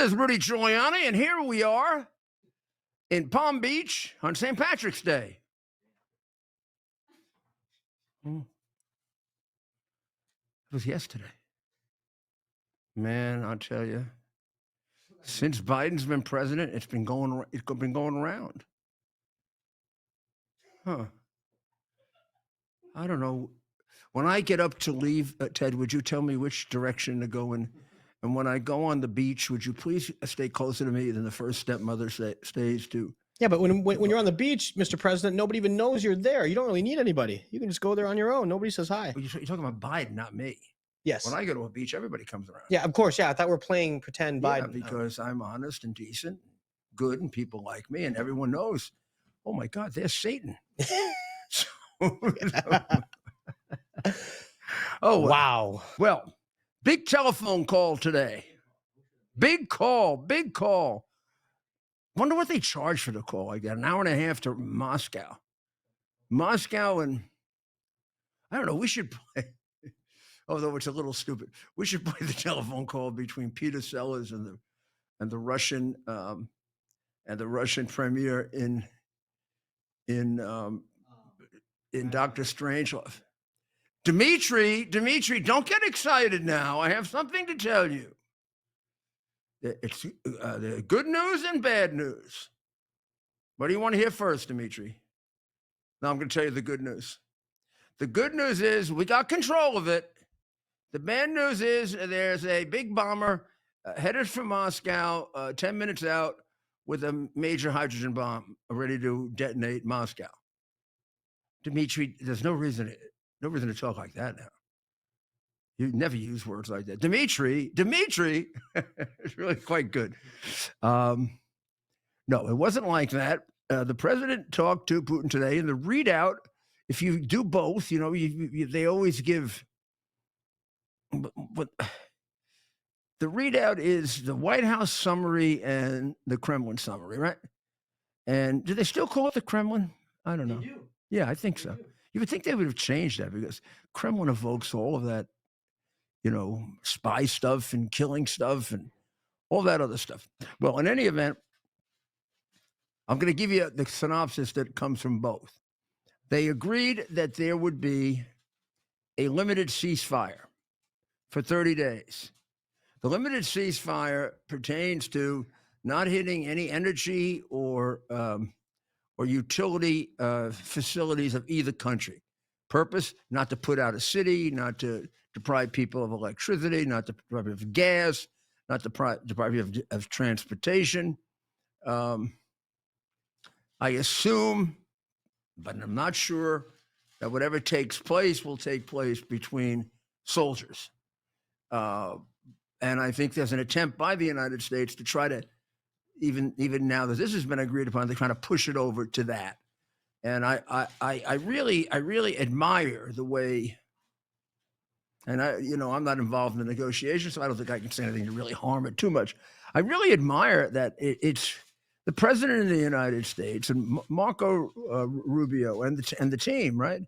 is Rudy Giuliani, and here we are in Palm Beach on St. Patrick's Day. It was yesterday. Man, I'll tell you, since Biden's been president, it's been going around. Huh. I don't know. When I get up to leave, Ted, would you tell me which direction to go in? And when I go on the beach, would you please stay closer to me than the first stepmother stays to? Yeah, but when you're on the beach, Mr. President, nobody even knows you're there. You don't really need anybody. You can just go there on your own. Nobody says hi. You're talking about Biden, not me. Yes. When I go to a beach, everybody comes around. Yeah, of course. Yeah, I thought we were playing pretend Biden. Because I'm honest and decent, good, and people like me, and everyone knows, oh my God, there's Satan. So, oh, wow. Well, big telephone call today. Big call. Wonder what they charge for the call. I got an hour and a half to Moscow. And I don't know, we should play, although it's a little stupid, we should play the telephone call between Peter Sellers and the Russian premier in Dr. Strangelove. Dmitry, don't get excited now. I have something to tell you. It's the good news and bad news. What do you want to hear first, Dmitry? Now I'm going to tell you the good news. The good news is we got control of it. The bad news is there's a big bomber headed for Moscow, 10 minutes out, with a major hydrogen bomb ready to detonate Moscow. Dmitry, there's no reason to talk like that now. You never use words like that. Dmitry, it's really quite good. No, it wasn't like that. The president talked to Putin today, and the readout, if you do both, they always give. But the readout is the White House summary and the Kremlin summary, right? And do they still call it the Kremlin? I don't know. They do. Yeah, I think so. You would think they would have changed that because Kremlin evokes all of that, spy stuff and killing stuff and all that other stuff. Well, in any event, I'm going to give you the synopsis that comes from both. They agreed that there would be a limited ceasefire for 30 days. The limited ceasefire pertains to not hitting any energy or utility facilities of either country. Purpose, not to put out a city, not to deprive people of electricity, not to deprive people of gas, not to deprive people of transportation. I assume, but I'm not sure, that whatever takes place will take place between soldiers. And I think there's an attempt by the United States to try to, even now that this has been agreed upon, they're trying to push it over to that. And I really admire the way, and I'm not involved in the negotiations, so I don't think I can say anything to really harm it too much. I really admire that it's the president of the United States and Marco Rubio and the team, right?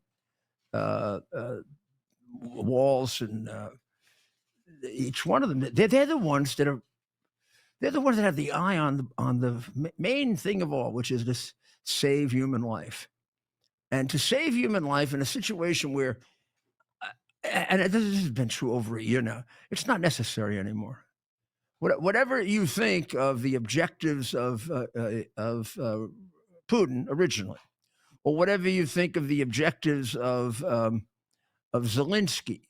Walls and each one of them, they're the ones that have the eye on the main thing of all, which is to save human life. And to save human life in a situation where, and this has been true over a year now, it's not necessary anymore. Whatever you think of the objectives of Putin originally, or whatever you think of the objectives of Zelensky,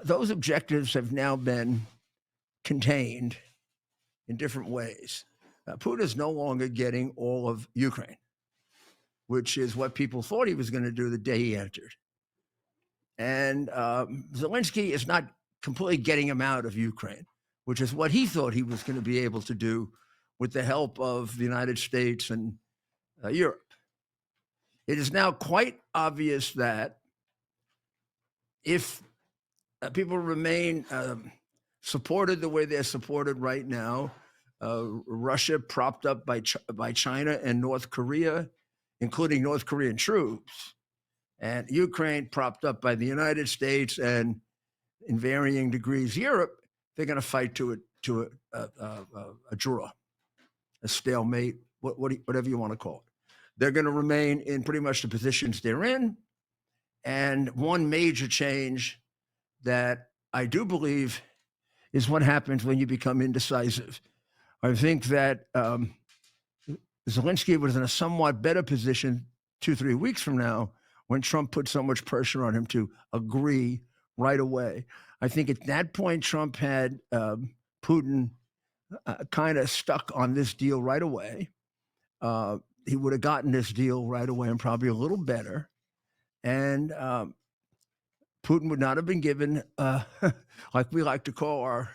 those objectives have now been contained in different ways. Putin is no longer getting all of Ukraine, which is what people thought he was going to do the day he entered. And Zelensky is not completely getting him out of Ukraine, which is what he thought he was going to be able to do with the help of the United States and Europe. It is now quite obvious that if people remain supported the way they're supported right now, Russia propped up by China and North Korea, including North Korean troops, and Ukraine propped up by the United States and, in varying degrees, Europe, they're going to fight to it to a draw, a stalemate, whatever you want to call it. They're going to remain in pretty much the positions they're in. And one major change that I do believe is what happens when you become indecisive. I think that Zelensky was in a somewhat better position 2-3 weeks from now when Trump put so much pressure on him to agree right away. I think at that point, Trump had Putin kind of stuck on this deal right away. He would have gotten this deal right away and probably a little better. And Putin would not have been given, like we like to call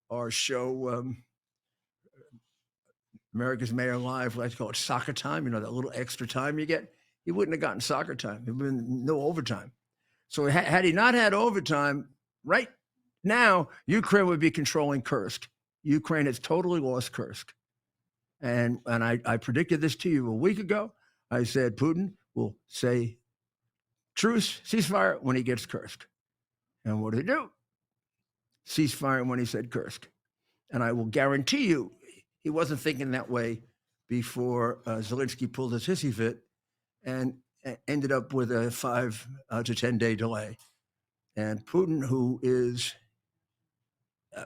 our show, America's Mayor Live, we like to call it soccer time, that little extra time you get. He wouldn't have gotten soccer time. There would have been no overtime. So had he not had overtime, right now, Ukraine would be controlling Kursk. Ukraine has totally lost Kursk. And I predicted this to you a week ago. I said Putin will say truce, ceasefire when he gets Kursk. And what did he do? Ceasefire when he said Kursk. And I will guarantee you he wasn't thinking that way before Zelensky pulled his hissy fit and ended up with a 5 to 10 day delay. And Putin, who is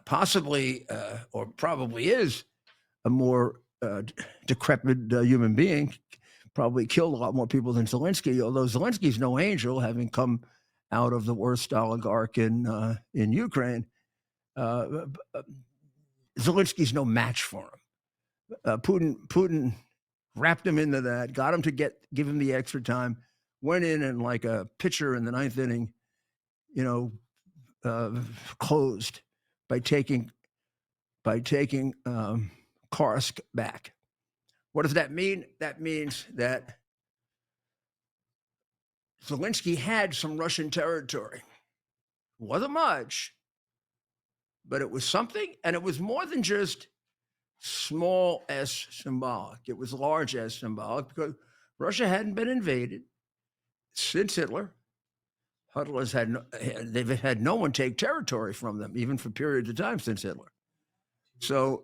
possibly or probably is a more decrepit human being, probably killed a lot more people than Zelensky, although Zelensky's no angel, having come out of the worst oligarch in Ukraine. Zelensky's no match for him. Putin wrapped him into that, got him to give him the extra time, went in and like a pitcher in the ninth inning, closed by taking Kursk back. What does that mean? That means that Zelensky had some Russian territory. It wasn't much, but it was something, and it was more than just small s symbolic. It was large s symbolic because Russia hadn't been invaded since Hitler. They've had no one take territory from them, even for periods of time since Hitler. So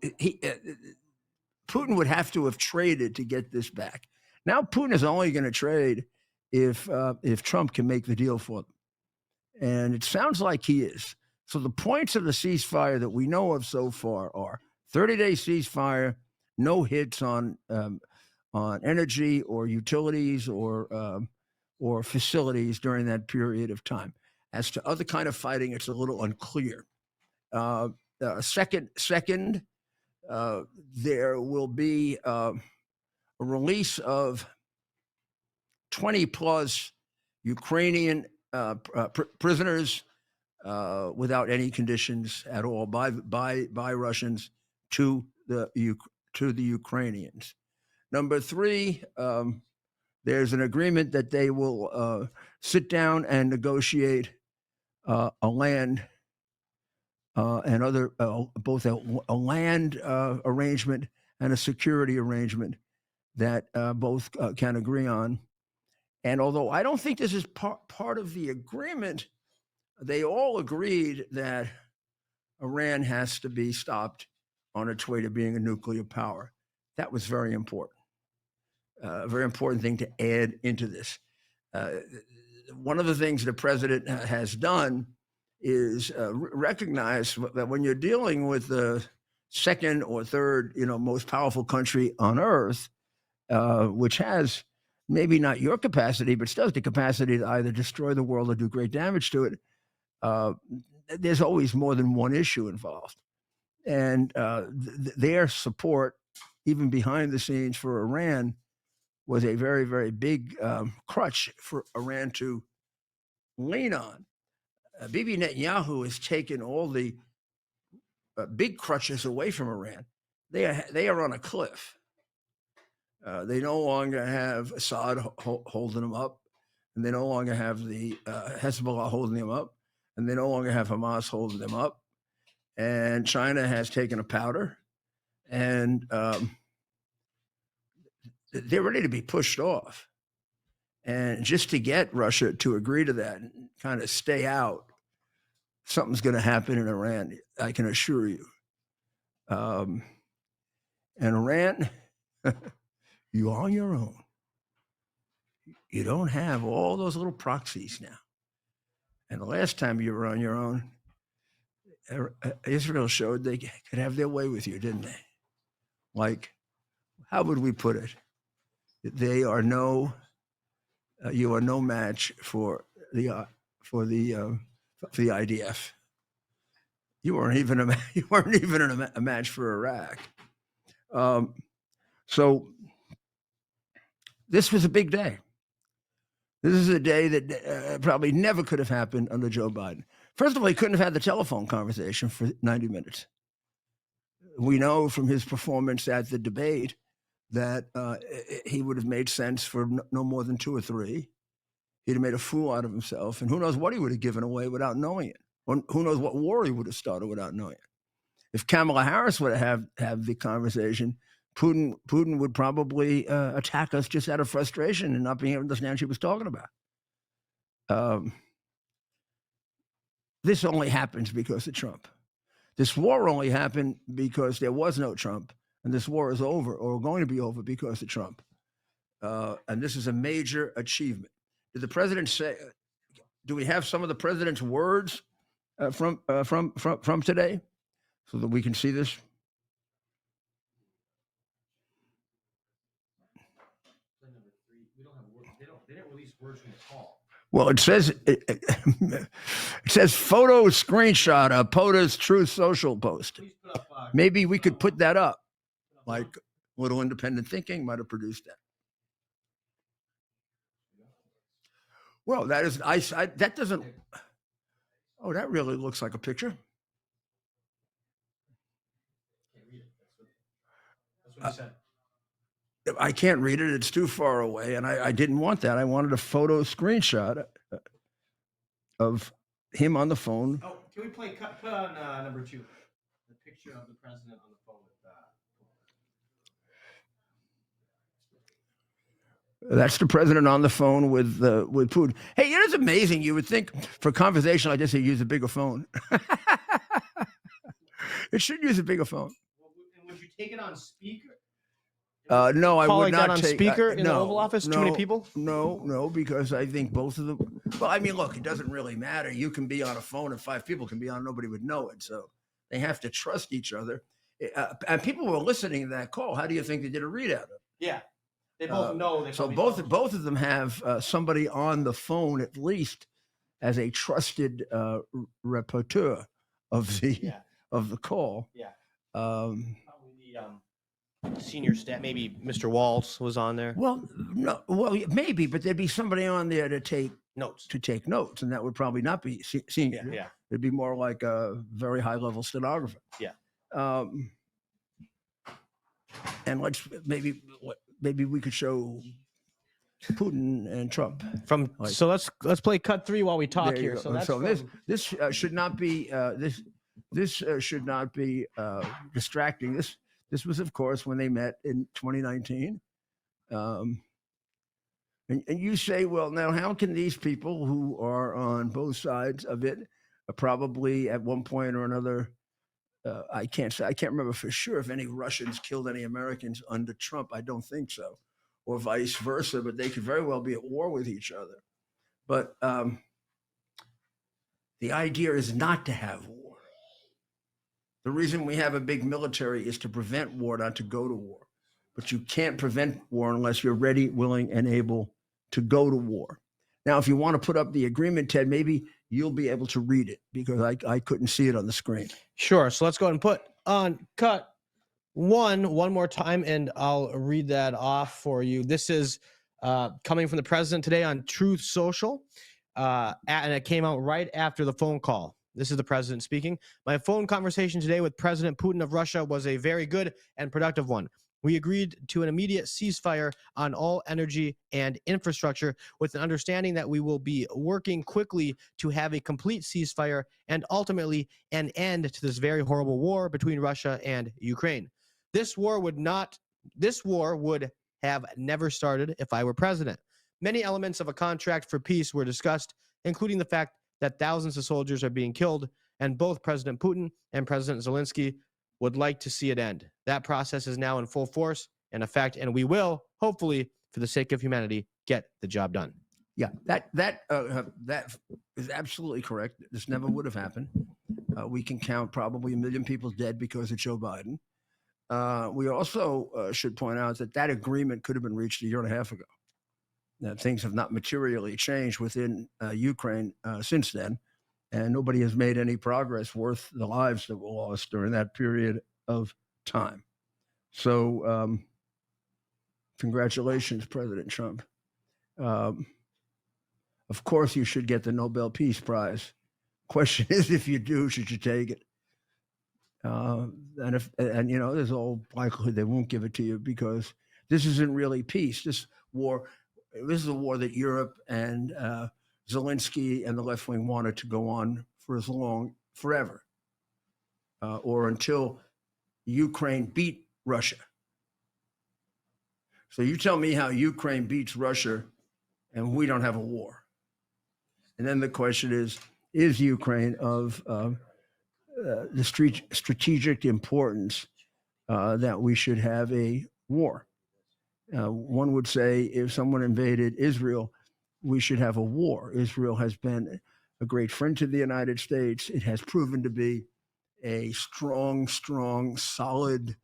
Putin would have to have traded to get this back. Now Putin is only going to trade if Trump can make the deal for them, and it sounds like he is. So the points of the ceasefire that we know of so far are 30-day ceasefire, no hits on energy or utilities or facilities during that period of time. As to other kind of fighting, it's a little unclear. Second, there will be a release of 20 plus Ukrainian prisoners without any conditions at all by Russians to the Ukrainians. Number 3, there's an agreement that they will sit down and negotiate a land and other both a land arrangement and a security arrangement that both can agree on. And although I don't think this is part of the agreement, they all agreed that Iran has to be stopped on its way to being a nuclear power. That was very important. A very important thing to add into this. One of the things the president has done is recognize that when you're dealing with the second or third, most powerful country on earth, which has maybe not your capacity, but still has the capacity to either destroy the world or do great damage to it, there's always more than one issue involved. And their support, even behind the scenes for Iran, was a very, very big crutch for Iran to lean on. Bibi Netanyahu has taken all the big crutches away from Iran. They are on a cliff. They no longer have Assad holding them up, and they no longer have the Hezbollah holding them up, and they no longer have Hamas holding them up. And China has taken a powder, and they're ready to be pushed off. And just to get Russia to agree to that and kind of stay out, something's going to happen in Iran, I can assure you. And Iran, you're on your own. You don't have all those little proxies now. And the last time you were on your own, Israel showed they could have their way with you, didn't they? Like, how would we put it? They are no, you are no match for the IDF. You weren't even a match for Iraq. So this was a big day. This is a day that probably never could have happened under Joe Biden. First of all, he couldn't have had the telephone conversation for 90 minutes. We know from his performance at the debate that he would have made sense for no more than 2 or 3. He'd have made a fool out of himself, and who knows what he would have given away without knowing it. Or who knows what war he would have started without knowing it. If Kamala Harris would have the conversation, Putin would probably attack us just out of frustration and not being able to understand what she was talking about. This only happens because of Trump. This war only happened because there was no Trump, and this war is over or going to be over because of Trump. And this is a major achievement. Did the president say? Do we have some of the president's words from today, so that we can see this? They didn't release words from the call. Well, it says photo screenshot of POTUS Truth Social post. Maybe we could put that up. Like Little Independent Thinking might have produced that. Well, that is that doesn't. Oh, that really looks like a picture. That's what he said. I can't read it. It's too far away, and I didn't want that. I wanted a photo screenshot of him on the phone. Oh, can we put on number 2, the picture of the president on the phone with. That's the president on the phone with Putin. Hey, it is amazing. You would think for a conversation like this, he'd use a bigger phone. It should use a bigger phone. And would you take it on speaker? No, I would not on take speaker in the Oval Office. Too many people. No, because I think both of them. Well, I mean, look, it doesn't really matter. You can be on a phone, and 5 people can be on. Nobody would know it. So they have to trust each other. And people were listening to that call. How do you think they did a readout of it? Yeah, they both know. So both of them have somebody on the phone at least as a trusted rapporteur of the call. Yeah. Probably the senior staff, maybe Mr. Waltz was on there. Well, no, maybe, but there'd be somebody on there to take notes, and that would probably not be senior. Yeah. It'd be more like a very high level stenographer. Yeah. And maybe we could show Putin and Trump So let's play cut 3 while we talk here. So this should not be this should not be distracting. This was, of course, when they met in 2019. And you say, well, now how can these people who are on both sides of it probably at one point or another, I can't remember for sure if any Russians killed any Americans under Trump. I don't think so, or vice versa, but they could very well be at war with each other. But the idea is not to have war. The reason we have a big military is to prevent war, not to go to war. But you can't prevent war unless you're ready, willing, and able to go to war. Now, if you want to put up the agreement, Ted, maybe you'll be able to read it because I couldn't see it on the screen. Sure. So let's go ahead and put on cut one more time, and I'll read that off for you. This is coming from the president today on Truth Social, and it came out right after the phone call. This is the president speaking. My phone conversation today with President Putin of Russia was a very good and productive one. We agreed to an immediate ceasefire on all energy and infrastructure with an understanding that we will be working quickly to have a complete ceasefire and ultimately an end to this very horrible war between Russia and Ukraine. This war would have never started if I were president. Many elements of a contract for peace were discussed, including the fact that thousands of soldiers are being killed, and both President Putin and President Zelensky would like to see it end. That process is now in full force and effect, and we will, hopefully, for the sake of humanity, get the job done. Yeah, that is absolutely correct. This never would have happened. We can count probably 1 million people dead because of Joe Biden. We also should point out that agreement could have been reached a year and a half ago. Now, things have not materially changed within Ukraine since then, and nobody has made any progress worth the lives that were lost during that period of time. So, congratulations, President Trump. Of course, you should get the Nobel Peace Prize. Question is, if you do, should you take it? And you know, there's all likelihood they won't give it to you because this isn't really peace. This is a war that Europe and Zelensky and the left wing wanted to go on for forever, or until Ukraine beat Russia. So you tell me how Ukraine beats Russia and we don't have a war. And then the question is Ukraine of the strategic importance that we should have a war? One would say if someone invaded Israel, we should have a war. Israel has been a great friend to the United States. It has proven to be a strong, solid,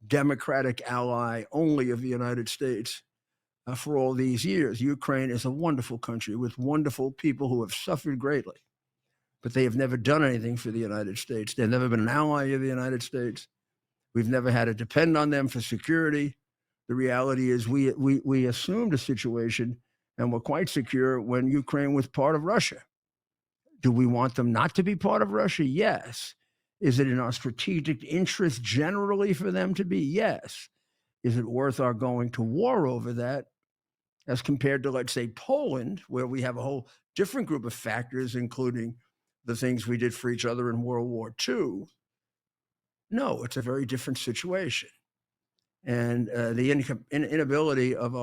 democratic ally only of the United States for all these years. Ukraine is a wonderful country with wonderful people who have suffered greatly, but they have never done anything for the United States. They've never been an ally of the United States. We've never had to depend on them for security. The reality is we assumed a situation and were quite secure when Ukraine was part of Russia. Do we want them not to be part of Russia? Yes. Is it in our strategic interest generally for them to be? Yes. Is it worth our going to war over that as compared to, let's say, Poland, where we have a whole different group of factors, including the things we did for each other in World War II? No, it's a very different situation. And the inability of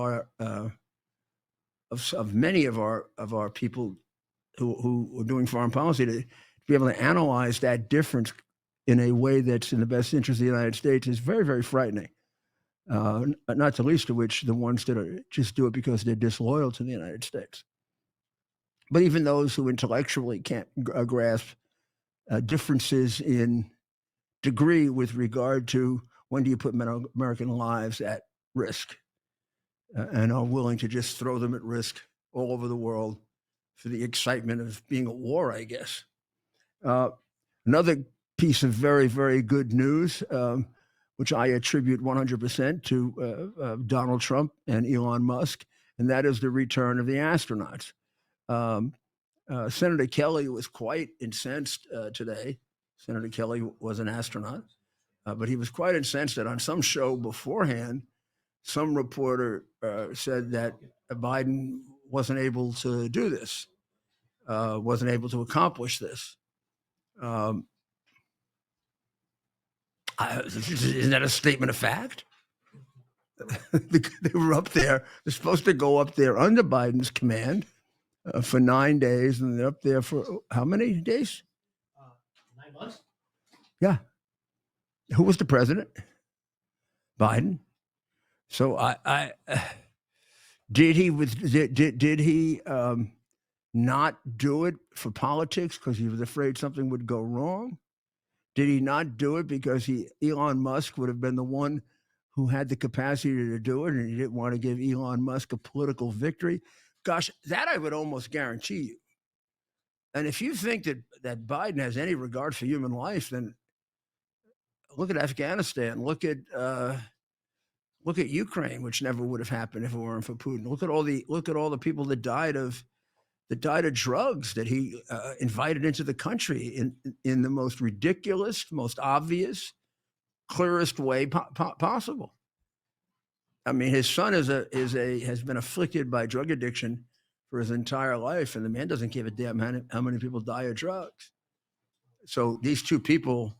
many of our people who are doing foreign policy to be able to analyze that difference in a way that's in the best interest of the United States is very, very frightening. Not the least of which the ones that just do it because they're disloyal to the United States. But even those who intellectually can't grasp differences in degree with regard to when do you put American lives at risk, and are willing to just throw them at risk all over the world for the excitement of being at war, I guess. Another piece of very, very good news, which I attribute 100% to Donald Trump and Elon Musk, and that is the return of the astronauts. Senator Kelly was quite incensed today. Senator Kelly was an astronaut, but he was quite incensed that on some show beforehand, some reporter said that Biden wasn't able to do this, wasn't able to accomplish this. Isn't that a statement of fact? They were up there. They're supposed to go up there under Biden's command for 9 days, and they're up there for how many days? 9 months. Yeah. Who was the president? Biden. So did he not do it for politics because he was afraid something would go wrong? Did he not do it because Elon Musk would have been the one who had the capacity to do it, and he didn't want to give Elon Musk a political victory? Gosh, that I would almost guarantee you. And if you think that Biden has any regard for human life, then look at Afghanistan. Look at Ukraine, which never would have happened if it weren't for Putin. Look at all the people that died of drugs that he invited into the country in the most ridiculous, most obvious, clearest way possible. I mean, his son has been afflicted by drug addiction for his entire life, and the man doesn't give a damn how many people die of drugs. So these two people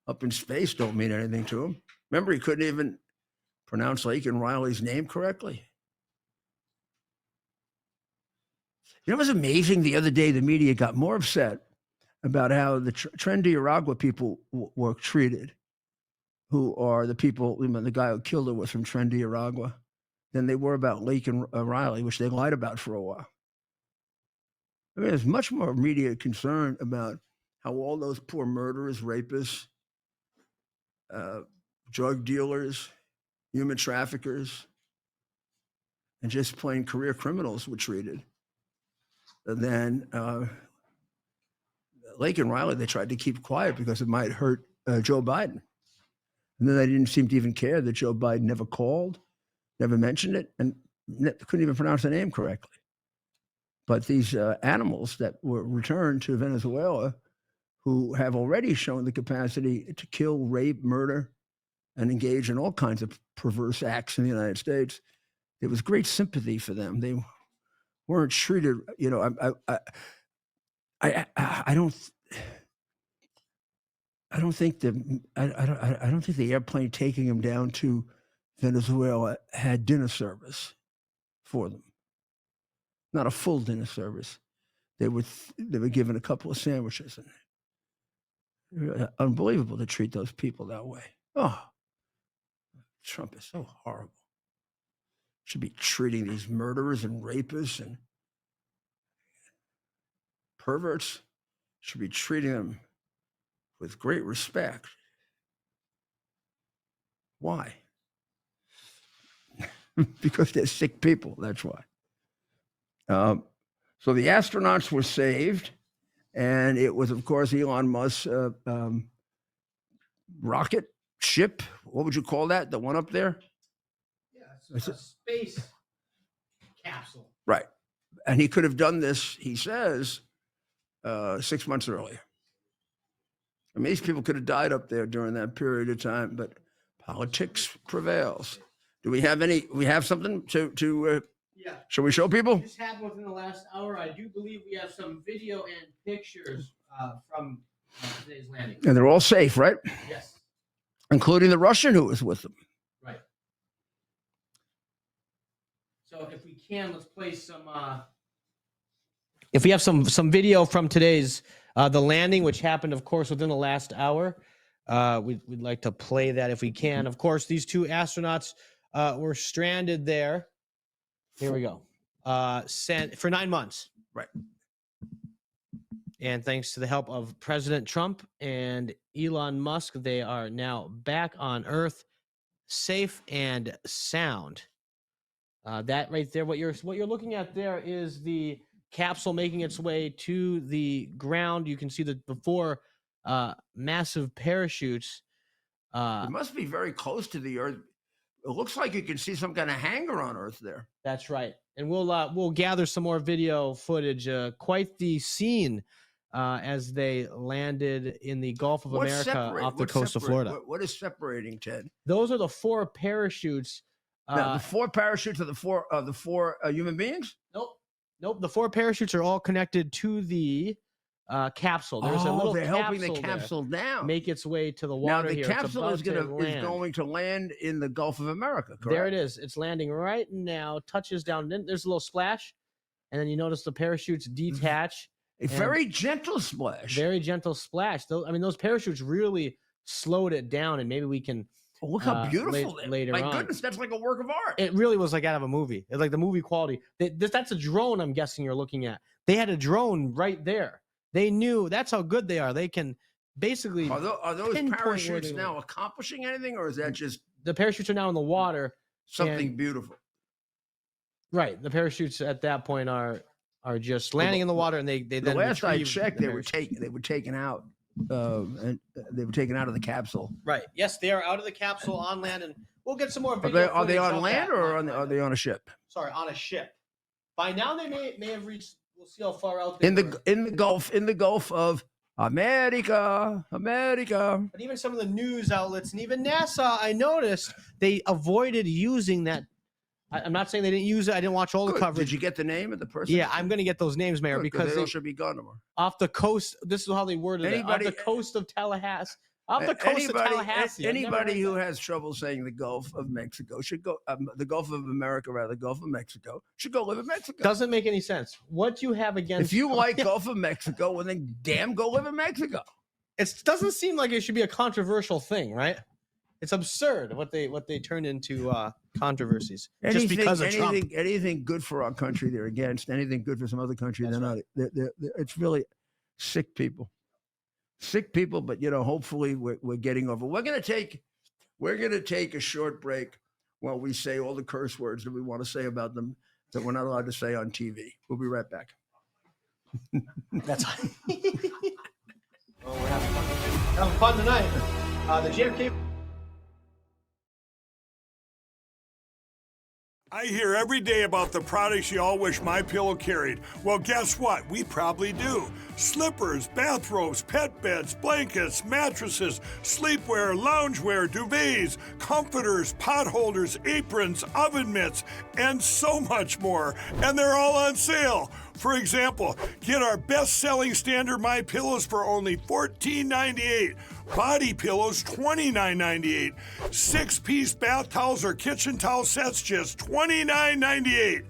up in space don't mean anything to him. Remember, he couldn't even pronounce Laken Riley's name correctly. You know, it was amazing the other day, the media got more upset about how the Trinidad people were treated who are the people, the guy who killed her was from Trinidad, than they were about Lake and Riley, which they lied about for a while. I mean, there's much more immediate concern about how all those poor murderers, rapists, drug dealers, human traffickers, and just plain career criminals were treated. And then Lake and Riley, they tried to keep quiet because it might hurt Joe Biden. And then they didn't seem to even care that Joe Biden never called, never mentioned it, and couldn't even pronounce the name correctly. But these animals that were returned to Venezuela, who have already shown the capacity to kill, rape, murder, and engage in all kinds of perverse acts in the United States, there was great sympathy for them. They weren't treated, I don't think I don't think the airplane taking them down to Venezuela had dinner service for them. Not a full dinner service. They were given a couple of sandwiches. And unbelievable to treat those people that way. Oh, Trump is so horrible. Should be treating these murderers and rapists and perverts, should be treating them with great respect. Why? Because they're sick people, that's why. So the astronauts were saved, and it was, of course, Elon Musk's rocket ship. What would you call that? The one up there? Yeah, it's a space capsule. Right. And he could have done this, he says, 6 months earlier. I mean, these people could have died up there during that period of time, but politics prevails. Do we have any? We have something to yeah. Shall we show people? This happened within the last hour. I do believe we have some video and pictures from today's landing. And they're all safe, right? Yes. Including the Russian who was with them. Right. So if we can, let's play some. If we have some video from today's the landing, which happened, of course, within the last hour, we'd like to play that if we can. Of course, these two astronauts were stranded there. Here we go. Sent for 9 months. Right. And thanks to the help of President Trump and Elon Musk, they are now back on Earth, safe and sound. That right there, what you're looking at there is the capsule making its way to the ground. You can see the four massive parachutes. It must be very close to the Earth. It looks like you can see some kind of hangar on Earth there. That's right. And we'll gather some more video footage. Quite the scene as they landed in the Gulf of America off the coast of Florida. What is separating, Ted? Those are the four parachutes. Now, the four parachutes are the four human beings? Nope. The four parachutes are all connected to the capsule. There's a little they're helping the capsule capsule down. Make its way to the water. Now the here. capsule is going to land in the Gulf of America, correct? There it is. It's landing right now, touches down. Then there's a little splash, and then you notice the parachutes detach. A very gentle splash. Very gentle splash. Those parachutes really slowed it down, and maybe we can look how beautiful later on. My goodness, that's like a work of art. It really was like out of a movie. It's like the movie quality. That's a drone, I'm guessing you're looking at. They had a drone right there. They knew that's how good they are. They can basically. Are those parachutes now accomplishing anything, or is that just the parachutes are now in the water? Something beautiful. Right. The parachutes at that point are just landing in the water, and they then. The last I checked, they were taken out. And they were taken out of the capsule. Right. Yes, they are out of the capsule on land, and we'll get some more video. Are they on land or are they on a ship? Sorry, on a ship. By now they may have reached. We'll see how far out they in the Gulf of America. But even some of the news outlets and even NASA, I noticed they avoided using that. I'm not saying they didn't use it. I didn't watch all the coverage. Did you get the name of the person? Yeah, I'm going to get those names, Mayor, because they should be gone tomorrow. Off the coast. This is how they worded it. Off the coast of Tallahassee. Off the coast of Tallahassee. Anybody who has trouble saying the Gulf of Mexico should go. The Gulf of America, rather, the Gulf of Mexico should go live in Mexico. Doesn't make any sense. What you have against? If you like Gulf of Mexico, well then damn, go live in Mexico. It doesn't seem like it should be a controversial thing, right? It's absurd what they turn into controversies just because of Trump. Anything good for our country, they're against. Anything good for some other country, they're not. It's really sick people. Sick people, but hopefully we're getting over. We're gonna take a short break while we say all the curse words that we want to say about them that we're not allowed to say on TV. We'll be right back. That's we're having fun tonight. The JFK. I hear every day about the products you all wish MyPillow carried. Well, guess what? We probably do. Slippers, bathrobes, pet beds, blankets, mattresses, sleepwear, loungewear, duvets, comforters, pot holders, aprons, oven mitts, and so much more. And they're all on sale. For example, get our best-selling standard MyPillows for only $14.98. Body pillows, $29.98. 6-piece bath towels or kitchen towel sets, just $29.98.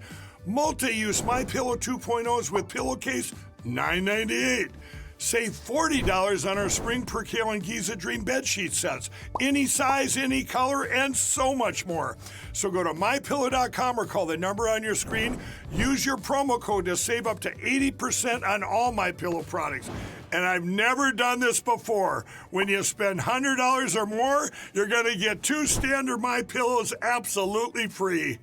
Multi-use MyPillow 2.0s with pillowcase, $9.98. Save $40 on our Spring Percale and Giza Dream bed sheet sets. Any size, any color, and so much more. So go to MyPillow.com or call the number on your screen. Use your promo code to save up to 80% on all MyPillow products. And I've never done this before. When you spend $100 or more, you're going to get 2 standard MyPillows absolutely free.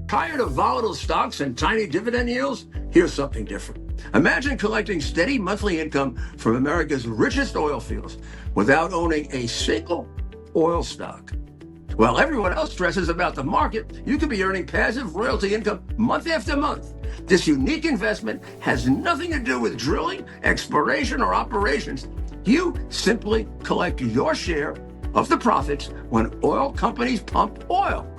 Tired of volatile stocks and tiny dividend yields? Here's something different. Imagine collecting steady monthly income from America's richest oil fields without owning a single oil stock. While everyone else stresses about the market, you could be earning passive royalty income month after month. This unique investment has nothing to do with drilling, exploration, or operations. You simply collect your share of the profits when oil companies pump oil.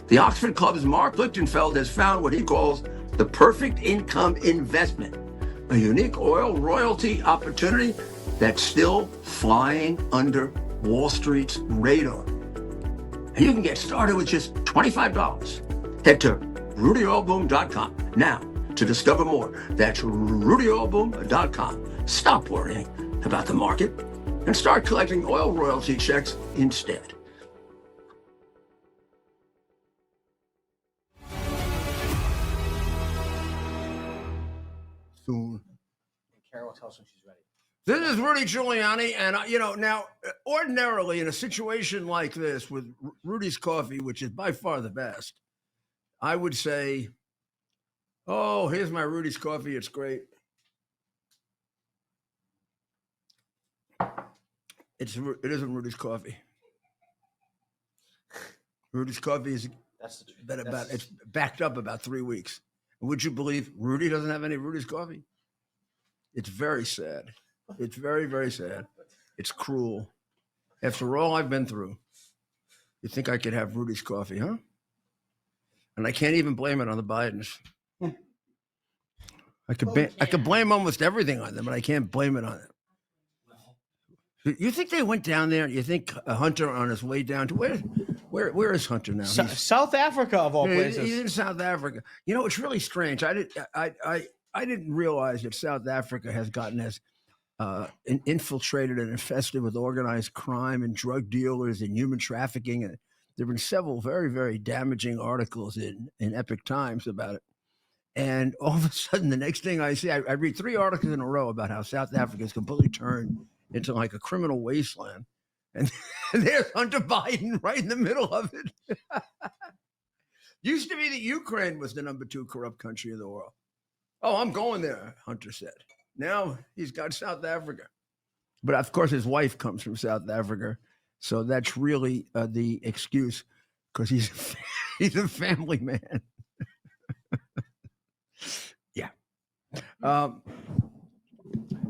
The Oxford Club's Mark Lichtenfeld has found what he calls the perfect income investment, a unique oil royalty opportunity that's still flying under Wall Street's radar. And you can get started with just $25. Head to RudyOilBoom.com now to discover more. That's RudyOilBoom.com. Stop worrying about the market and start collecting oil royalty checks instead. Soon. Carol will tell us when she's ready. This is Rudy Giuliani, and now ordinarily in a situation like this with Rudy's Coffee, which is by far the best, I would say, "Oh, here's my Rudy's Coffee. It's great." It isn't Rudy's Coffee. Rudy's Coffee is it's backed up about 3 weeks. Would you believe Rudy doesn't have any Rudy's Coffee? It's very sad. It's very, very sad. It's cruel. After all I've been through, you think I could have Rudy's Coffee, huh? And I can't even blame it on the Bidens. I could blame almost everything on them, but I can't blame it on them. You think they went down there? You think Hunter on his way down to where is Hunter now? South Africa of all places. He's in South Africa. It's really strange. I didn't realize that South Africa has gotten as infiltrated and infested with organized crime and drug dealers and human trafficking. And There have been several very, very damaging articles in Epic Times about it. And all of a sudden, the next thing I see, I read 3 articles in a row about how South Africa has completely turned into like a criminal wasteland. And there's Hunter Biden right in the middle of it. Used to be that Ukraine was the number 2 corrupt country in the world. Oh, I'm going there, Hunter said. Now he's got South Africa. But of course, his wife comes from South Africa. So that's really the excuse, because he's a family man. Yeah.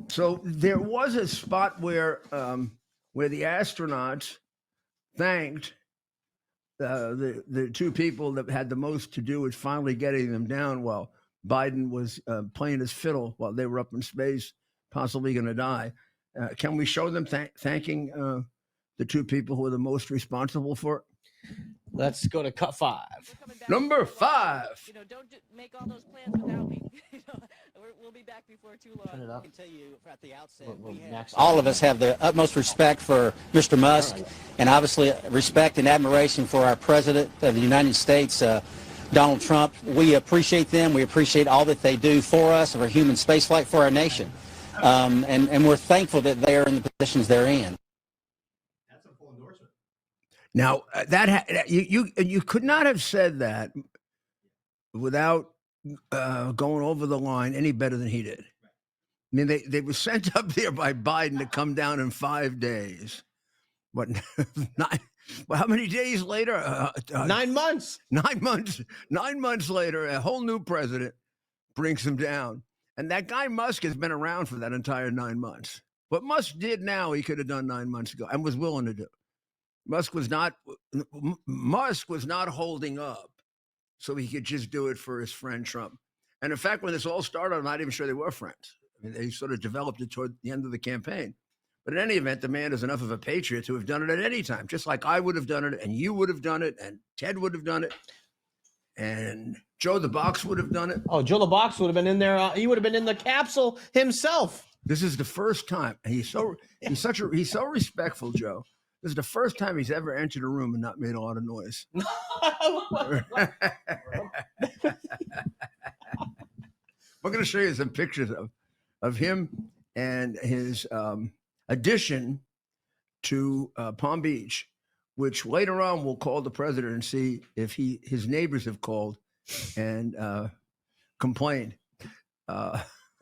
So there was a spot where the astronauts thanked the 2 people that had the most to do with finally getting them down while Biden was playing his fiddle while they were up in space, possibly going to die. Can we show them thanking the 2 people who are the most responsible for it? Let's go to cut 5. Number 5. Don't make all those plans without me. We'll be back before too long. I can tell you at the outset, all of us have the utmost respect for Mr. Musk, and obviously respect and admiration for our President of the United States, Donald Trump. We appreciate them. We appreciate all that they do for us, for human spaceflight, for our nation. And we're thankful that they are in the positions they're in. That's a full endorsement. Now, you could not have said that without going over the line any better than he did. I mean, they were sent up there by Biden to come down in 5 days. What? Well, how many days later? 9 months. 9 months. 9 months later, a whole new president brings him down. And that guy Musk has been around for that entire 9 months. What Musk did now, he could have done 9 months ago and was willing to do. Musk was not holding up so he could just do it for his friend Trump. And in fact, when this all started, I'm not even sure they were friends. I mean, they sort of developed it toward the end of the campaign. But in any event, the man is enough of a patriot to have done it at any time, just like I would have done it, and you would have done it, and Ted would have done it, and Joe the Box would have done it. Oh, Joe the Box would have been in there. He would have been in the capsule himself. This is the first time. He's so respectful, Joe. This is the first time he's ever entered a room and not made a lot of noise. We're going to show you some pictures of him and his addition to Palm Beach, which later on we'll call the president and see if his neighbors have called and complained.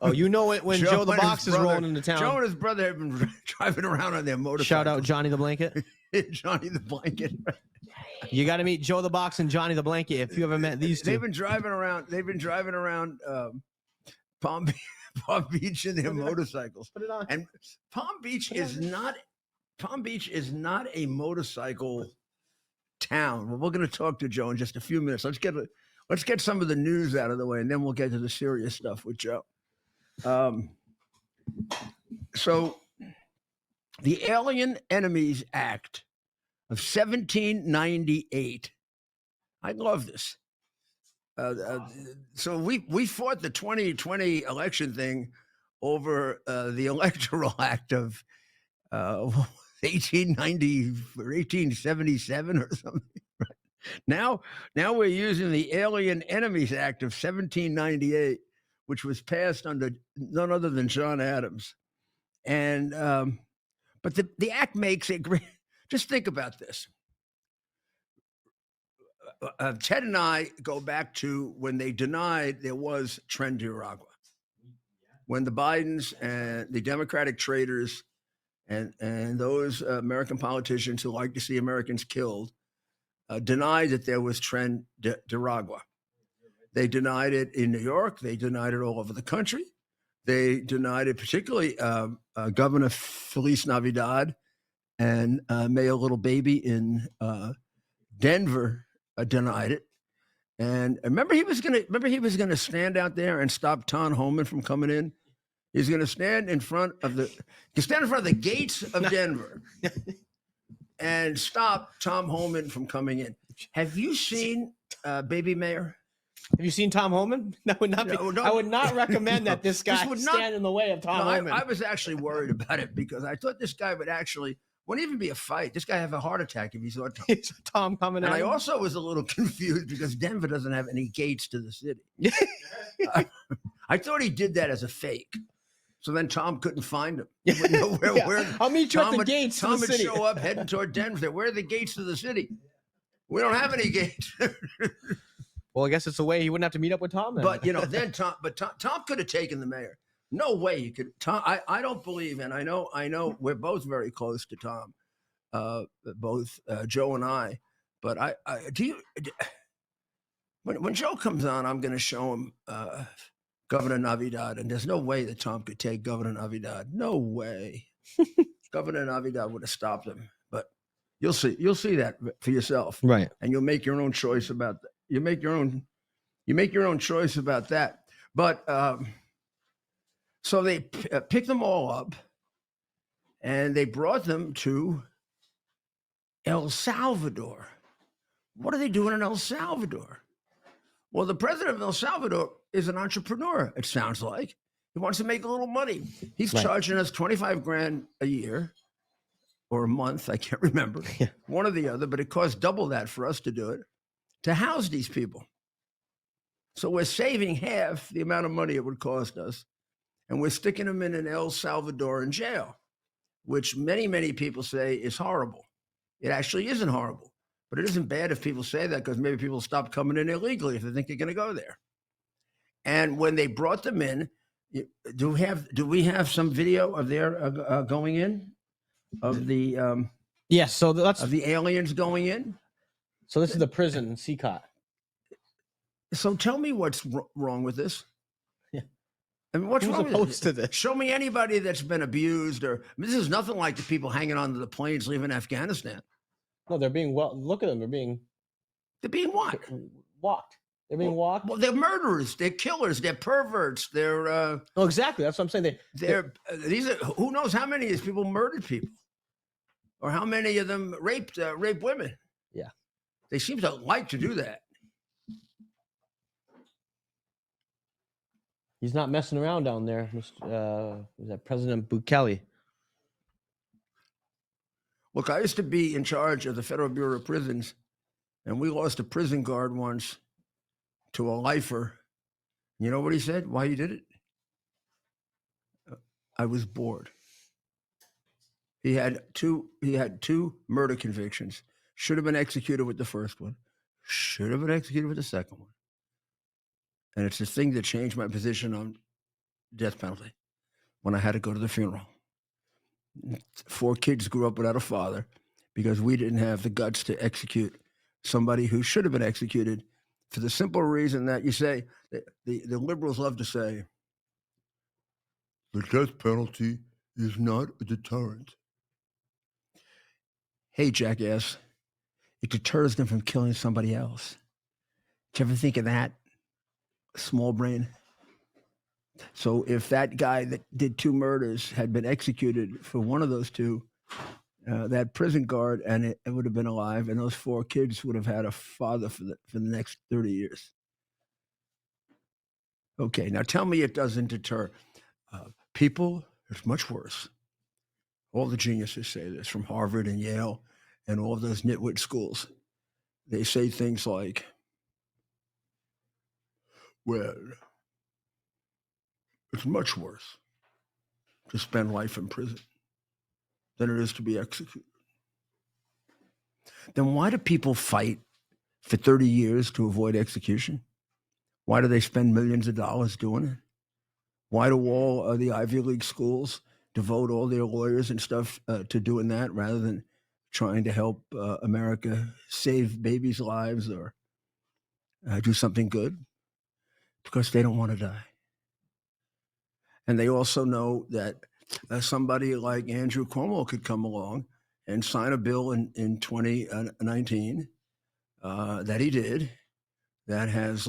Oh, you know it when Joe the Box is rolling into town. Joe and his brother have been driving around on their motorcycles. Shout out Johnny the Blanket. Johnny the Blanket. You got to meet Joe the Box and Johnny the Blanket if you ever met these 2. They've been driving around Palm Beach in their motorcycles. Put it on. And Palm Beach is not a motorcycle town. Well, we're going to talk to Joe in just a few minutes. Let's get some of the news out of the way, and then we'll get to the serious stuff with Joe. So the Alien Enemies Act of 1798. I love this. So we fought the 2020 election thing over the Electoral Act of 1890 or 1877 or something. Now we're using the Alien Enemies Act of 1798, which was passed under none other than John Adams. And but the act makes it great. Just think about this. Ted and I go back to when they denied there was Nicaragua, when the Bidens and the Democratic traitors and those American politicians who like to see Americans killed denied that there was Nicaragua. They denied it in New York. They denied it all over the country. They denied it, particularly Governor Feliz Navidad and Mayor Little Baby in Denver denied it. And remember he was gonna stand out there and stop Tom Homan from coming in. He's gonna stand in front of the gates of Denver and stop Tom Homan from coming in. Have you seen Baby Mayor? Have you seen Tom Homan? That would not be. No. I would not recommend that this guy stand in the way of Tom Homan. I was actually worried about it because I thought this guy would actually Wouldn't even be a fight. This guy have a heart attack if he saw Tom. It's Tom coming And at I him. also was a little confused because Denver doesn't have any gates to the city. I thought he did that as a fake. So then Tom couldn't find him. He wouldn't know where I'll meet you at Tom the would, gates Tom to the would city. show up heading toward Denver. Where are the gates to the city? We don't have any gates. Well, I guess it's a way he wouldn't have to meet up with Tom then. But then Tom could have taken the mayor. No way he could. Tom, I don't believe, and I know we're both very close to Tom, both Joe and I. But when Joe comes on, I'm going to show him Governor Navidad, and there's no way that Tom could take Governor Navidad. No way. Governor Navidad would have stopped him. But you'll see that for yourself, right. and you'll make your own choice about that. You make your own choice about that. But so they picked them all up, and they brought them to El Salvador. What are they doing in El Salvador? Well, the president of El Salvador is an entrepreneur, it sounds like. He wants to make a little money. He's charging us 25 grand a year or a month. I can't remember. One or the other, but it costs double that for us to do it, to house these people. So we're saving half the amount of money it would cost us, and we're sticking them in an El Salvadoran jail, which many, many people say is horrible. It actually isn't horrible, but it isn't bad if people say that, because maybe people stop coming in illegally if they think they're going to go there. And when they brought them in, do we have some video of their going in, of the Yes, so that's of the aliens going in? so this is the prison, CCOT. So tell me what's wrong with this. Yeah. I mean, what's Who's wrong with opposed this? to this? Show me anybody that's been abused, or this is nothing like the people hanging onto the planes leaving Afghanistan. No, they're being look at them. They're being what? walked. They're being walked. Well, they're murderers. They're killers. They're perverts. They're Oh, exactly. That's what I'm saying. these are, who knows how many of these people murdered people, or how many of them raped women. Yeah, they seem to like to do that. He's not messing around down there, was that President Bukele? Look, I used to be in charge of the Federal Bureau of Prisons, and we lost a prison guard once to a lifer. You know what he said? Why he did it? I was bored. He had two murder convictions. Should have been executed with the first one. Should have been executed with the second one. And it's the thing that changed my position on death penalty when I had to go to the funeral. 4 kids grew up without a father because we didn't have the guts to execute somebody who should have been executed, for the simple reason that you say, the liberals love to say, the death penalty is not a deterrent. Hey, jackass, it deters them from killing somebody else. Did you ever think of that? Small brain. So if that guy that did 2 murders had been executed for one of those 2, that prison guard and it would have been alive, and those 4 kids would have had a father for the next 30 years. Okay, now tell me it doesn't deter people. It's much worse. All the geniuses say this, from Harvard and Yale and all of those nitwit schools. They say things like, well, it's much worse to spend life in prison than it is to be executed. Then why do people fight for 30 years to avoid execution? Why do they spend millions of dollars doing it? Why do all the Ivy League schools devote all their lawyers and stuff to doing that, rather than trying to help America save babies' lives or do something good? Because they don't want to die. And they also know that somebody like Andrew Cuomo could come along and sign a bill in 2019 that he did, that has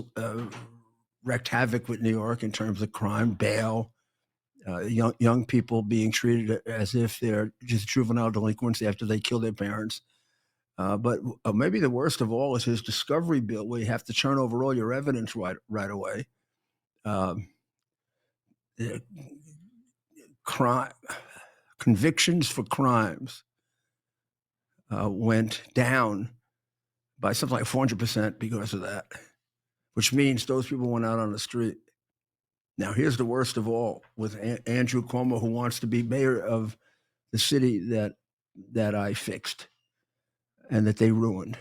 wreaked havoc with New York in terms of crime, bail, young people being treated as if they're just juvenile delinquents after they kill their parents. But maybe the worst of all is his discovery bill, where you have to turn over all your evidence right away. Crime convictions for crimes went down by something like 400% because of that, which means those people went out on the street. Now, here's the worst of all with Andrew Cuomo, who wants to be mayor of the city that I fixed and that they ruined.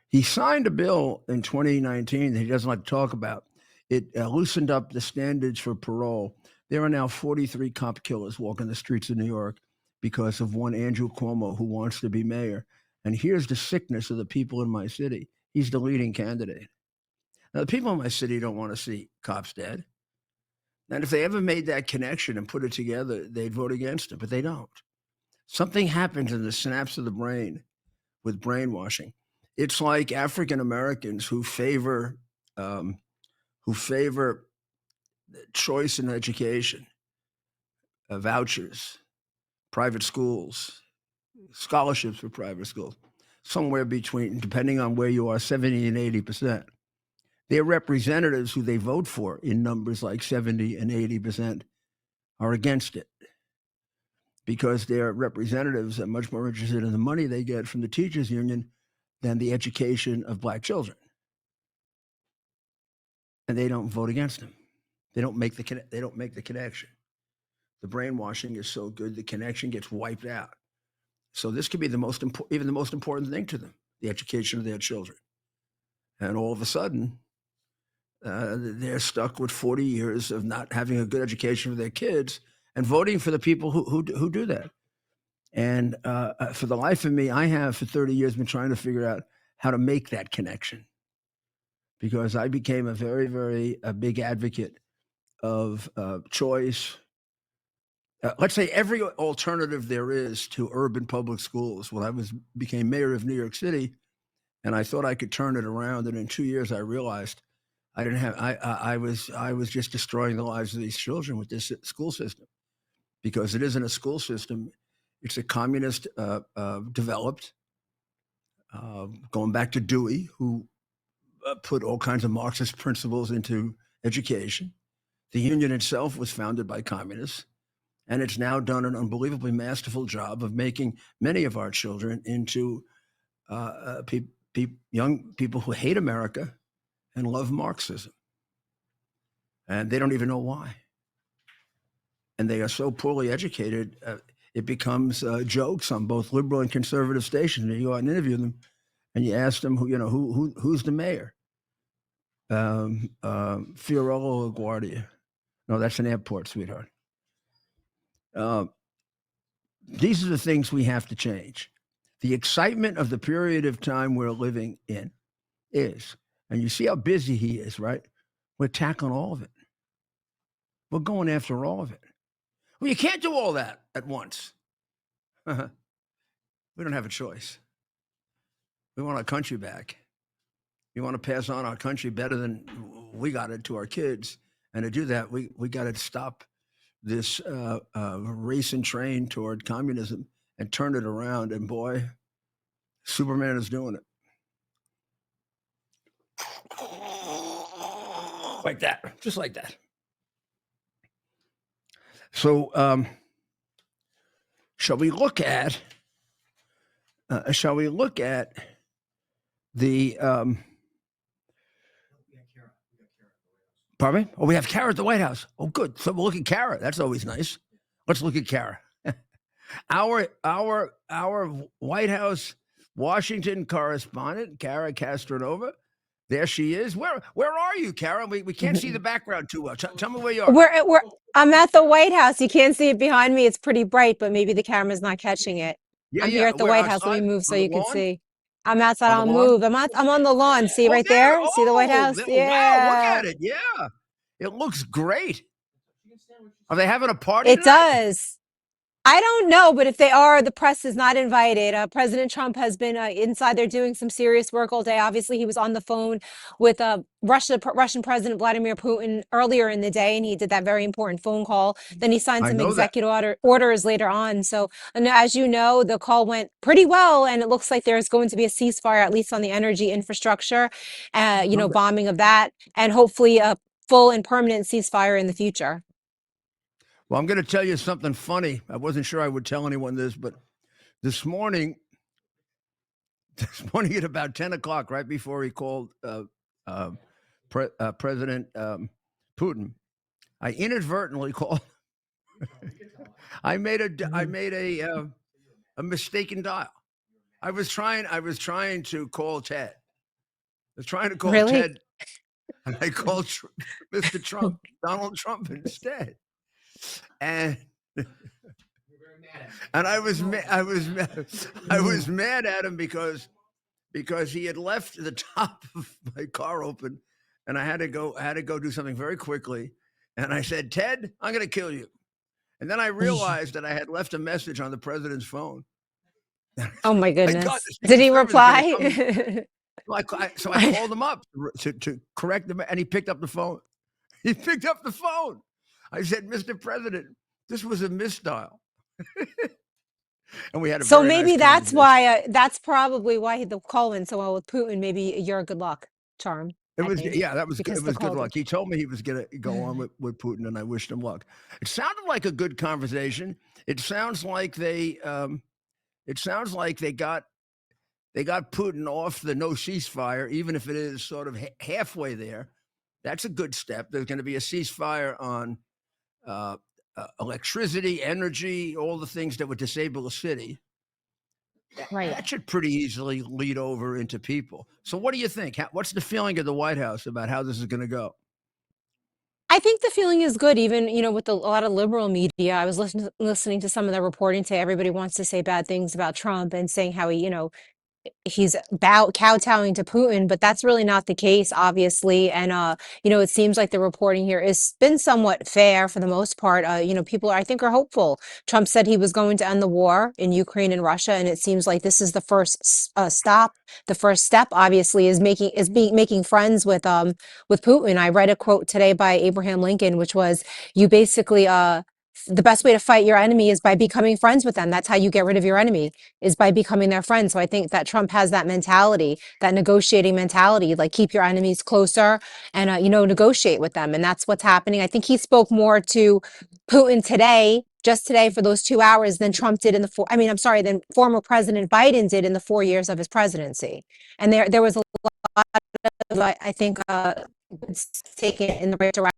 He signed a bill in 2019 that he doesn't like to talk about. It loosened up the standards for parole. There are now 43 cop killers walking the streets of New York because of one Andrew Cuomo who wants to be mayor. And here's the sickness of the people in my city. He's the leading candidate. Now, the people in my city don't want to see cops dead. And if they ever made that connection and put it together, they'd vote against it, but they don't. Something happens in the synapse of the brain with brainwashing. It's like African Americans who favor choice in education, vouchers, private schools, scholarships for private schools, somewhere between, depending on where you are, 70 and 80%. Their representatives who they vote for in numbers like 70 and 80% are against it because their representatives are much more interested in the money they get from the teachers union than the education of black children. And they don't vote against them. They don't make the connection. The brainwashing is so good, the connection gets wiped out. So this could be the most important thing to them, the education of their children. And all of a sudden, they're stuck with 40 years of not having a good education for their kids and voting for the people who do that. And for the life of me, I have for 30 years been trying to figure out how to make that connection, because I became a very, very big advocate of choice. Let's say every alternative there is to urban public schools. When I became mayor of New York City, and I thought I could turn it around, and in 2 years I realized I didn't have. I was just destroying the lives of these children with this school system, because it isn't a school system; it's a communist developed. Going back to Dewey, who put all kinds of Marxist principles into education. The union itself was founded by communists, and it's now done an unbelievably masterful job of making many of our children into young people who hate America and love Marxism. And they don't even know why. And they are so poorly educated, it becomes jokes on both liberal and conservative stations. You go out and interview them, and you ask them, who's the mayor? Fiorello LaGuardia. No, that's an airport, sweetheart. These are the things we have to change. The excitement of the period of time we're living in is, and you see how busy he is, right? We're tackling all of it. We're going after all of it. Well, you can't do all that at once. We don't have a choice. We want our country back. We want to pass on our country better than we got it to our kids. And to do that, we got to stop this racing train toward communism and turn it around. And boy, Superman is doing it. Like that, just like that. So, shall we look at the? Pardon me? Oh, we have Kara at the White House. Oh, good. So we'll look at Kara. That's always nice. Let's look at Kara. Our White House Washington correspondent, Kara Castronova. There she is. Where are you, Kara? We can't see the background too well. Tell me where you are. I'm at the White House. You can't see it behind me. It's pretty bright, but maybe the camera's not catching it. Yeah, I'm here at the Where, White House. Let me outside? move so On the you can lawn? see. I'm outside. On the I'll lawn? move. I'm on the lawn. See right there? See the White House? Wow, Yeah. look at it. Yeah. It looks great. Are they having a party It tonight? does. I don't know, but if they are, the press is not invited. President Trump has been inside there doing some serious work all day. Obviously, he was on the phone with Russian President Vladimir Putin earlier in the day, and he did that very important phone call. Then he signed I some know that. executive orders later on. So, and as you know, the call went pretty well, and it looks like there's going to be a ceasefire, at least on the energy infrastructure, bombing of that, and hopefully a full and permanent ceasefire in the future. Well, I'm going to tell you something funny. I wasn't sure I would tell anyone this, but this morning this morning at about 10 o'clock, right before he called President Putin, I inadvertently called. I made a mistaken dial. I was trying to call Ted. I was trying to call Really? Ted, and I called Mr. Trump, Donald Trump instead. And I was I was mad at him because he had left the top of my car open, and I had to go do something very quickly. And I said, Ted, I'm going to kill you. And then I realized that I had left a message on the president's phone. Oh my My God, goodness. the Did Secret he Service is gonna come. reply? So I called him up to correct him, and he picked up the phone. He picked up the phone. I said, Mr. President, this was a misdial. And we had a So very maybe nice that's conversation. why that's probably why the call went so well with Putin. Maybe you're a good luck charm. It I was think yeah, that was because it the was good call luck. He told me he was gonna go on with Putin, and I wished him luck. It sounded like a good conversation. It sounds like they got Putin off the no ceasefire, even if it is sort of halfway there. That's a good step. There's going to be a ceasefire on electricity, energy, all the things that would disable a city. right. That should pretty easily lead over into people. So, what do you think? What's the feeling of the White House about how this is going to go? I think the feeling is good, even with a lot of liberal media. I was listening to some of the reporting today. Everybody wants to say bad things about Trump and saying how he's kowtowing to Putin, but that's really not the case, obviously. And it seems like the reporting here has been somewhat fair for the most part. People I think are hopeful. Trump said he was going to end the war in Ukraine and Russia, and it seems like this is the first stop. The first step, obviously, is making friends with Putin. I read a quote today by Abraham Lincoln, which was, "You basically the best way to fight your enemy is by becoming friends with them. That's how you get rid of your enemy, is by becoming their friend." So I think that Trump has that mentality, that negotiating mentality, like keep your enemies closer and, negotiate with them. And that's what's happening. I think he spoke more to Putin today, just today for those 2 hours than Trump did I'm sorry, than former President Biden did in the 4 years of his presidency. And there was a lot of, I think, taken in the right direction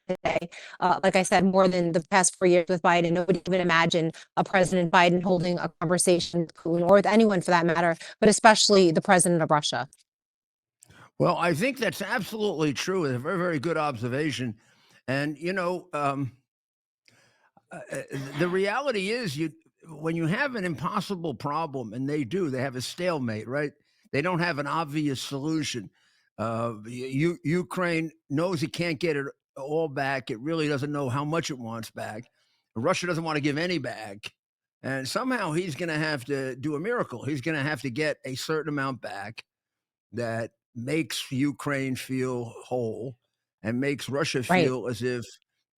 today. Like I said, more than the past 4 years with Biden. Nobody even imagined a President Biden holding a conversation with Putin, or with anyone for that matter, but especially the president of Russia. Well, I think that's absolutely true. It's a very, very good observation. And the reality is, when you have an impossible problem, and they have a stalemate, right? They don't have an obvious solution. Ukraine knows it can't get it all back. It really doesn't know how much it wants back. Russia doesn't want to give any back. And somehow he's going to have to do a miracle. He's going to have to get a certain amount back that makes Ukraine feel whole and makes Russia Right. feel as if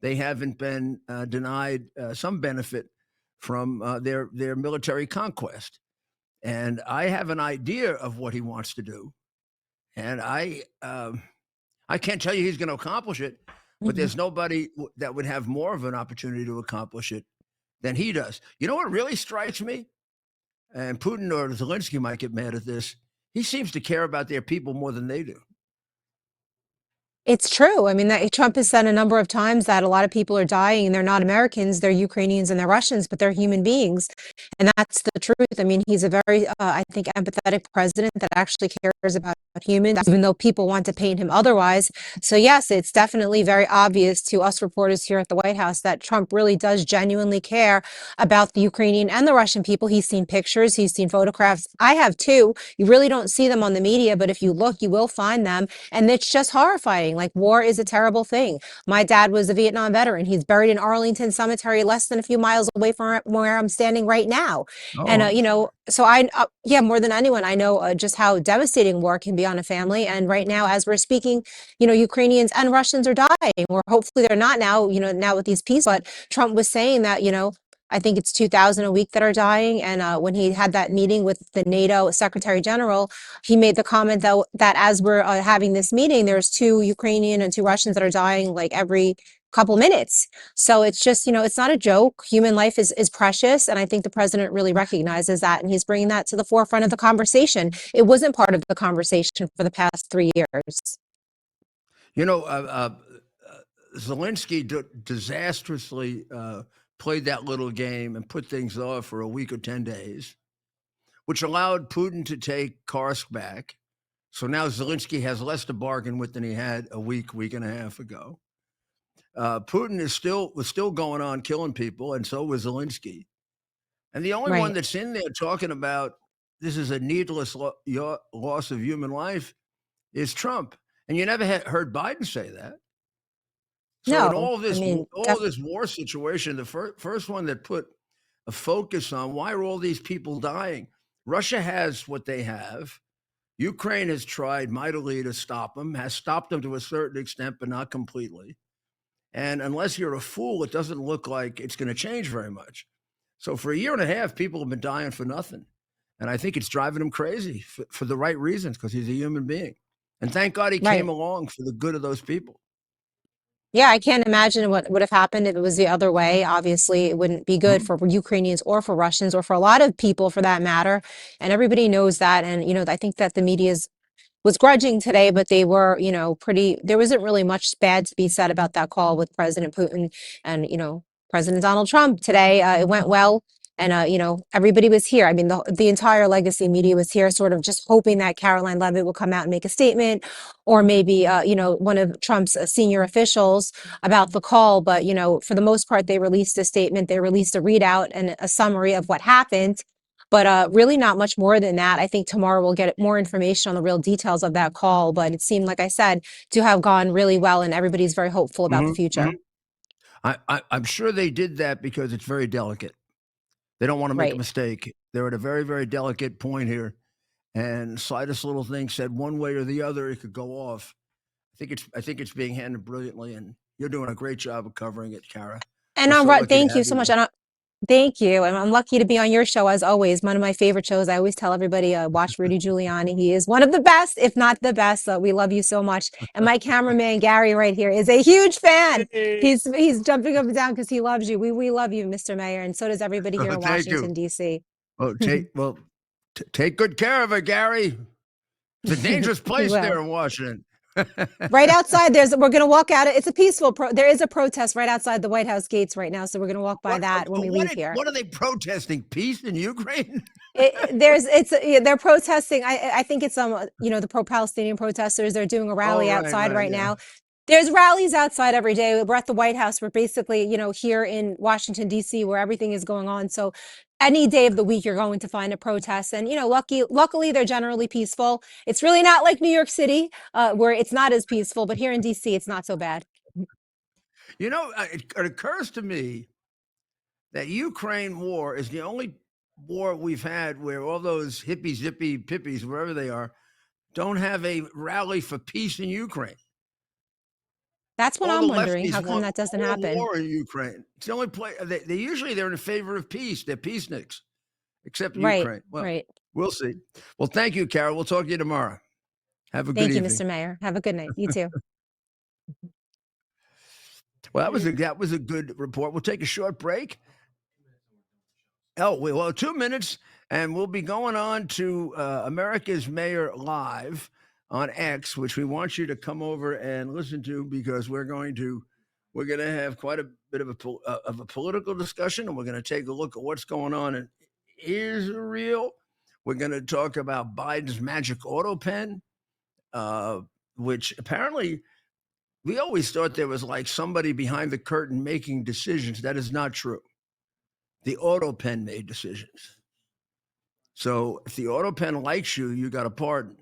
they haven't been denied some benefit from their military conquest. And I have an idea of what he wants to do, and I can't tell you he's going to accomplish it, but there's nobody that would have more of an opportunity to accomplish it than he does. You know what really strikes me? And Putin or Zelensky might get mad at this. He seems to care about their people more than they do. It's true. I mean, that Trump has said a number of times that a lot of people are dying and they're not Americans, they're Ukrainians and they're Russians, but they're human beings. And that's the truth. I mean, he's a very, I think, empathetic president that actually cares about humans, even though people want to paint him otherwise. So yes, it's definitely very obvious to us reporters here at the White House that Trump really does genuinely care about the Ukrainian and the Russian people. He's seen pictures, he's seen photographs. I have too. You really don't see them on the media, but if you look, you will find them. And it's just horrifying. Like, war is a terrible thing. My dad was a Vietnam veteran. He's buried in Arlington Cemetery, less than a few miles away from where I'm standing right now. And, so yeah, more than anyone, I know just how devastating war can be on a family. And right now, as we're speaking, Ukrainians and Russians are dying. Or hopefully they're not now, now with these peace. But Trump was saying that, I think it's 2,000 a week that are dying. And when he had that meeting with the NATO Secretary General, he made the comment that as we're having this meeting, there's 2 Ukrainian and 2 Russians that are dying like every couple minutes. So it's just, it's not a joke. Human life is precious. And I think the president really recognizes that. And he's bringing that to the forefront of the conversation. It wasn't part of the conversation for the past 3 years. You know, Zelensky disastrously played that little game and put things off for a week or 10 days, which allowed Putin to take Kursk back. So now Zelensky has less to bargain with than he had a week and a half ago. Putin was still going on killing people, and so was Zelensky. And the only one Right. that's in there talking about this is a needless loss of human life is Trump. And you never heard Biden say that. So in No, I mean, all this war situation, the first one that put a focus on why are all these people dying? Russia has what they have. Ukraine has tried mightily to stop them, has stopped them to a certain extent, but not completely. And unless you're a fool, it doesn't look like it's going to change very much. So for a year and a half, people have been dying for nothing. And I think it's driving him crazy for the right reasons, because he's a human being. And thank God he came right. along for the good of those people. Yeah, I can't imagine what would have happened if it was the other way. Obviously, it wouldn't be good for Ukrainians or for Russians or for a lot of people for that matter. And everybody knows that. And, I think that the media was grudging today, but they were, there wasn't really much bad to be said about that call with President Putin and, President Donald Trump today. It went well. And, everybody was here. I mean, the entire legacy media was here, sort of just hoping that Caroline Leavitt will come out and make a statement, or maybe, one of Trump's senior officials about the call. But, for the most part, they released a statement, they released a readout and a summary of what happened. But really not much more than that. I think tomorrow we'll get more information on the real details of that call. But it seemed, like I said, to have gone really well, and everybody's very hopeful about the future. I'm sure they did that because it's very delicate. They don't want to make a Right. mistake. They're at a very, very delicate point here. And slightest little thing said one way or the other, it could go off. I think it's being handled brilliantly, and you're doing a great job of covering it, Kara. And We're so lucky to thank you have so you much. there. And thank you. And I'm lucky to be on your show as always. One of my favorite shows. I always tell everybody, watch Rudy Giuliani. He is one of the best, if not the best. So we love you so much. And my cameraman Gary right here is a huge fan. He's jumping up and down because he loves you. We love you, Mr. Mayor, and so does everybody here in Thank you. Washington D.C. Take good care of it, Gary. It's a dangerous We place there will. in Washington. Right outside, we're going to walk out. It's a peaceful, there is a protest right outside the White House gates right now. So we're going to walk by that when we leave here. What are they protesting? Peace in Ukraine? They're protesting. I think it's the pro-Palestinian protesters. They're doing a rally outside right yeah. now. There's rallies outside every day. We're at the White House. We're basically, here in Washington D.C. where everything is going on. So any day of the week you're going to find a protest, and luckily they're generally peaceful. It's really not like New York City, where it's not as peaceful, but here in D.C. it's not so bad. It occurs to me that Ukraine war is the only war we've had where all those hippie zippy pippies, wherever they are, don't have a rally for peace in Ukraine. That's what All I'm the wondering. How lefties come want that doesn't more happen? war in Ukraine. It's the only place they usually they're in favor of peace. They're peaceniks, except Right, Ukraine. Well, right. we'll see. Well, thank you, Carol. We'll talk to you tomorrow. Have a good Thank you, evening. Mr. Mayor. Have a good night. You too. Well, that was a good report. We'll take a short break. Well, 2 minutes, and we'll be going on to America's Mayor Live on X, which we want you to come over and listen to, because we're going to have quite a bit of a political discussion, and we're going to take a look at what's going on in Israel. We're going to talk about Biden's magic auto pen, which apparently we always thought there was like somebody behind the curtain making decisions. That is not true. The auto pen made decisions. So if the auto pen likes you, you got a pardon.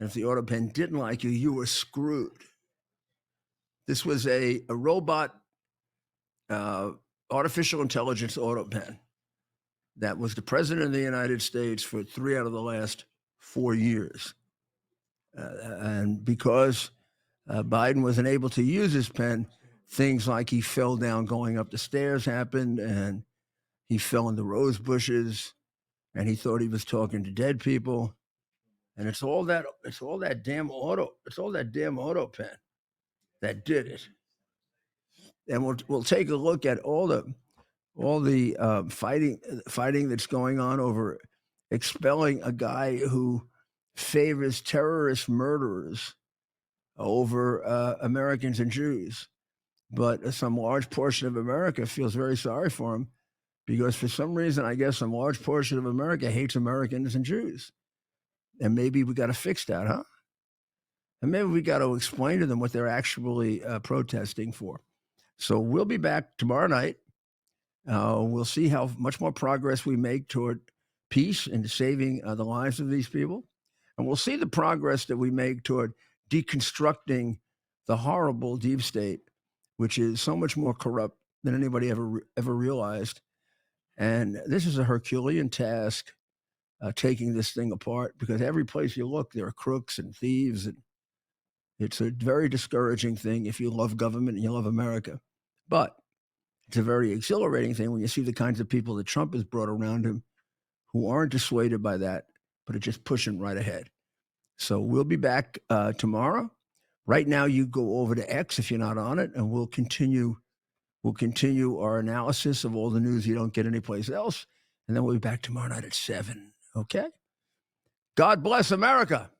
And if the auto pen didn't like you, you were screwed. This was a robot artificial intelligence auto pen that was the president of the United States for 3 out of the last 4 years. And because Biden wasn't able to use his pen, things like he fell down going up the stairs happened, and he fell in the rose bushes, and he thought he was talking to dead people. And it's all that damn auto pen that did it. and we'll take a look at all the fighting that's going on over expelling a guy who favors terrorist murderers over Americans and Jews. But some large portion of America feels very sorry for him because for some reason, I guess some large portion of America hates Americans and Jews. And maybe we got to fix that, huh? And maybe we got to explain to them what they're actually protesting for. So we'll be back tomorrow night. We'll see how much more progress we make toward peace and saving the lives of these people. And we'll see the progress that we make toward deconstructing the horrible deep state, which is so much more corrupt than anybody ever realized. And this is a Herculean task, taking this thing apart, because every place you look, there are crooks and thieves. And it's a very discouraging thing if you love government and you love America. But it's a very exhilarating thing when you see the kinds of people that Trump has brought around him who aren't dissuaded by that, but are just pushing right ahead. So we'll be back tomorrow. Right now, you go over to X if you're not on it, and we'll continue our analysis of all the news you don't get anyplace else. And then we'll be back tomorrow night at 7. Okay? God bless America.